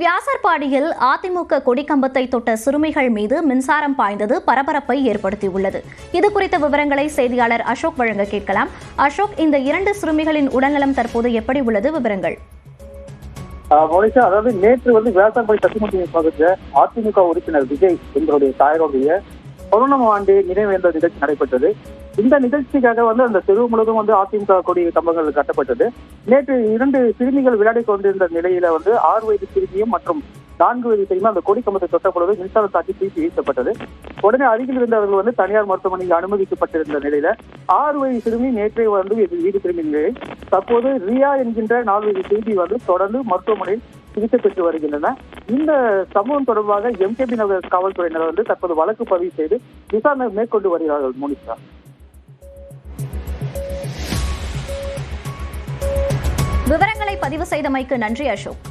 வியாசர்பாடியில் அதிமுக கொடிக்கம்பத்தை தொட்ட சிறுமிகள் மீது மின்சாரம் பாய்ந்தது பரபரப்பை ஏற்படுத்தியுள்ளது. இதுகுறித்த விவரங்களை செய்தியாளர் அசோக் வழங்க கேட்கலாம். அசோக், இந்த 2 சிறுமிகளின் உடல்நலம் தற்போது எப்படி உள்ளது? விவரங்கள். அதாவது நேற்று வியாசர்பாடி சத்தியமூர்த்தி பகுதியில் அதிமுக உறுப்பினர் விஜய் எங்களுடைய தாயகவுடைய 1ஆம் ஆண்டு நினைவேந்தல் நிகழ்ச்சி நடைபெற்றது. இந்த நிகழ்ச்சிக்காக அந்த தெரு முழுவதும் அதிமுக கொடி கம்பங்கள் கட்டப்பட்டது. நேற்று 2 சிறுமிகள் விளையாடி கொண்டிருந்த நிலையில 6 வயது சிறுமியும் மற்றும் 4 வயது சிறுமியும் அந்த கொடி கம்பத்தை தொட்ட பொழுது மின்சாரம் தாக்கி தூக்கி வீசப்பட்டது. உடனே அருகில் இருந்தவர்கள் தனியார் மருத்துவமனையில் அனுமதிக்கப்பட்டிருந்த நிலையில 6 வயது சிறுமி நேற்றே வீடு திரும்பிய நிலையில் தற்போது ரியா என்கின்ற 4 வயது சிறுமி தொடர்ந்து மருத்துவமனையில் சிகிச்சை பெற்று வருகின்றனர். இந்த சம்பவம் தொடர்பாக எம்கேபி நகர் காவல்துறையினர் தற்போது வழக்கு பதிவு செய்து விசாரணை மேற்கொண்டு வருகிறார்கள். மோனிஷா, விவரங்களை பதிவு செய்தமைக்கு நன்றி அசோக்.